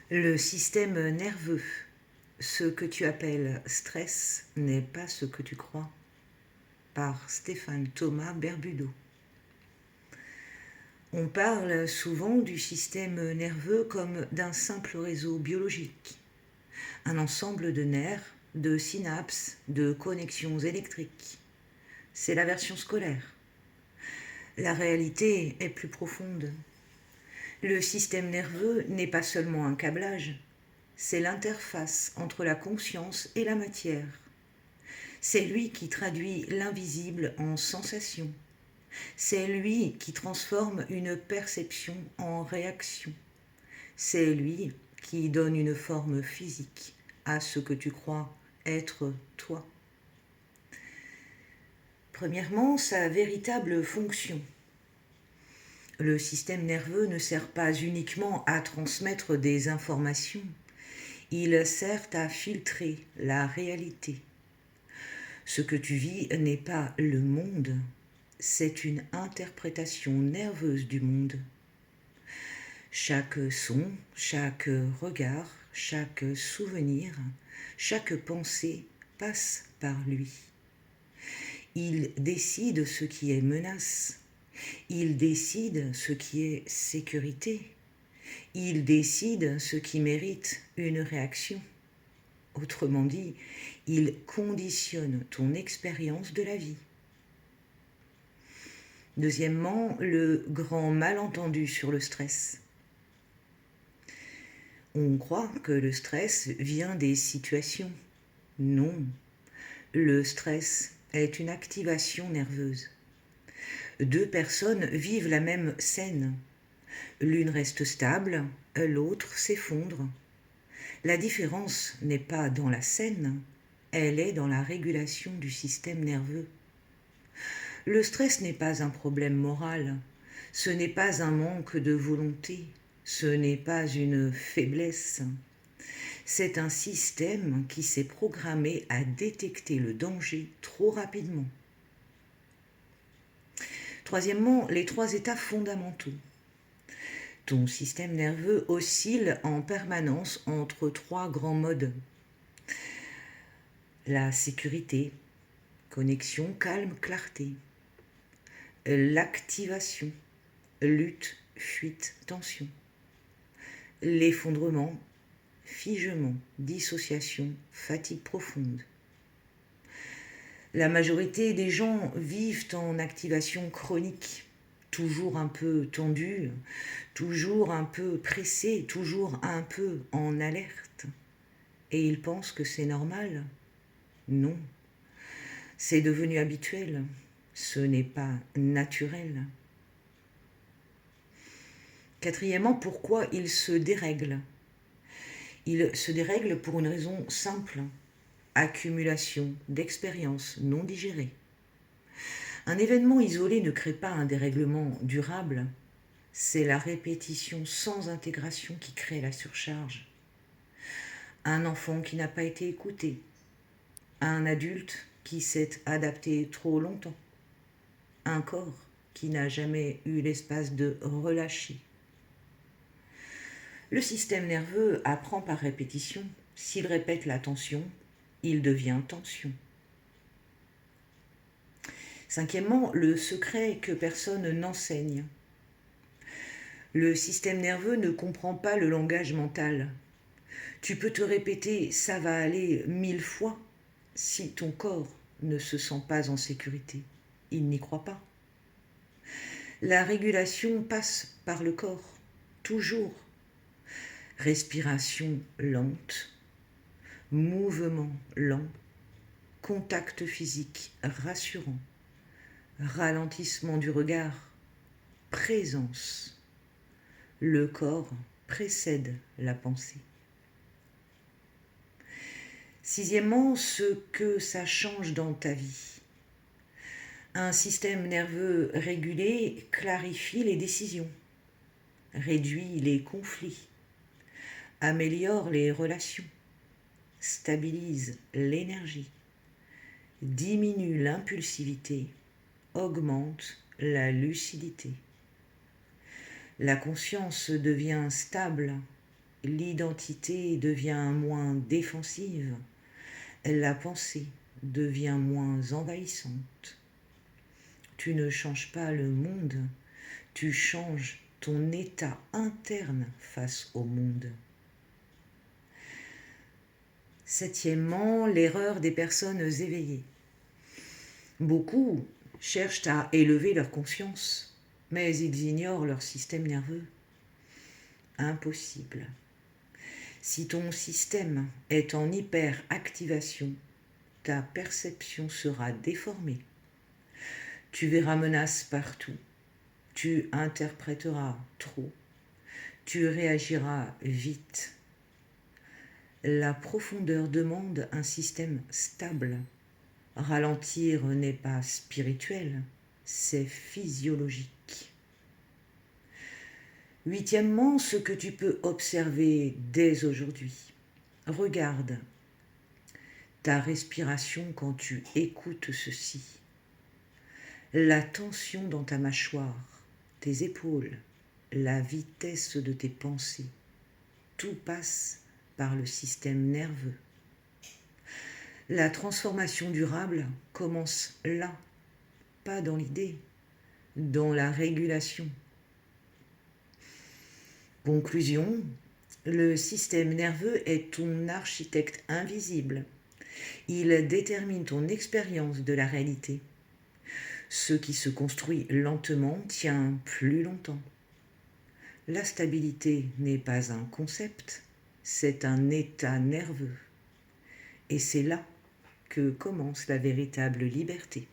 Le système nerveux, ce que tu appelles stress n'est pas ce que tu crois. Par Stéphane Thomas Berbudo. On parle souvent du système nerveux comme d'un simple réseau biologique, un ensemble de nerfs, de synapses, de connexions électriques. C'est la version scolaire. La réalité est plus profonde. Le système nerveux n'est pas seulement un câblage, c'est l'interface entre la conscience et la matière. C'est lui qui traduit l'invisible en sensation. C'est lui qui transforme une perception en réaction. C'est lui qui donne une forme physique à ce que tu crois être toi. Premièrement, sa véritable fonction. Le système nerveux ne sert pas uniquement à transmettre des informations, il sert à filtrer la réalité. Ce que tu vis n'est pas le monde, c'est une interprétation nerveuse du monde. Chaque son, chaque regard, chaque souvenir, chaque pensée passe par lui. Il décide ce qui est menace. Il décide ce qui est sécurité. Il décide ce qui mérite une réaction. Autrement dit, il conditionne ton expérience de la vie. Deuxièmement, le grand malentendu sur le stress. On croit que le stress vient des situations. Non, le stress est une activation nerveuse. Deux personnes vivent la même scène. L'une reste stable, l'autre s'effondre. La différence n'est pas dans la scène, elle est dans la régulation du système nerveux. Le stress n'est pas un problème moral, ce n'est pas un manque de volonté, ce n'est pas une faiblesse. C'est un système qui s'est programmé à détecter le danger trop rapidement. Troisièmement, les trois états fondamentaux. Ton système nerveux oscille en permanence entre trois grands modes. La sécurité, connexion, calme, clarté. L'activation, lutte, fuite, tension. L'effondrement, figement, dissociation, fatigue profonde. La majorité des gens vivent en activation chronique, toujours un peu tendus, toujours un peu pressés, toujours un peu en alerte. Et ils pensent que c'est normal. Non, c'est devenu habituel. Ce n'est pas naturel. Quatrièmement, pourquoi ils se dérèglent? Ils se dérèglent pour une raison simple. Accumulation d'expériences non digérées. Un événement isolé ne crée pas un dérèglement durable. C'est la répétition sans intégration qui crée la surcharge. Un enfant qui n'a pas été écouté. Un adulte qui s'est adapté trop longtemps. Un corps qui n'a jamais eu l'espace de relâcher. Le système nerveux apprend par répétition. S'il répète la tension, il devient tension. Cinquièmement, le secret que personne n'enseigne. Le système nerveux ne comprend pas le langage mental. Tu peux te répéter « ça va aller » 1000 fois si ton corps ne se sent pas en sécurité. Il n'y croit pas. La régulation passe par le corps, toujours. Respiration lente, mouvement lent, contact physique rassurant, ralentissement du regard, présence. Le corps précède la pensée. Sixièmement, ce que ça change dans ta vie. Un système nerveux régulé clarifie les décisions, réduit les conflits, améliore les relations, stabilise l'énergie, diminue l'impulsivité, augmente la lucidité. La conscience devient stable, l'identité devient moins défensive, la pensée devient moins envahissante. Tu ne changes pas le monde, tu changes ton état interne face au monde. Septièmement, l'erreur des personnes éveillées. Beaucoup cherchent à élever leur conscience, mais ils ignorent leur système nerveux. Impossible. Si ton système est en hyperactivation, ta perception sera déformée. Tu verras menaces partout. Tu interpréteras trop. Tu réagiras vite. La profondeur demande un système stable. Ralentir n'est pas spirituel, c'est physiologique. Huitièmement, ce que tu peux observer dès aujourd'hui. Regarde ta respiration quand tu écoutes ceci. La tension dans ta mâchoire, tes épaules, la vitesse de tes pensées. Tout passe par le système nerveux. La transformation durable commence là, pas dans l'idée, dans la régulation. Conclusion, le système nerveux est ton architecte invisible. Il détermine ton expérience de la réalité. Ce qui se construit lentement tient plus longtemps. La stabilité n'est pas un concept, c'est un état nerveux. Et c'est là que commence la véritable liberté.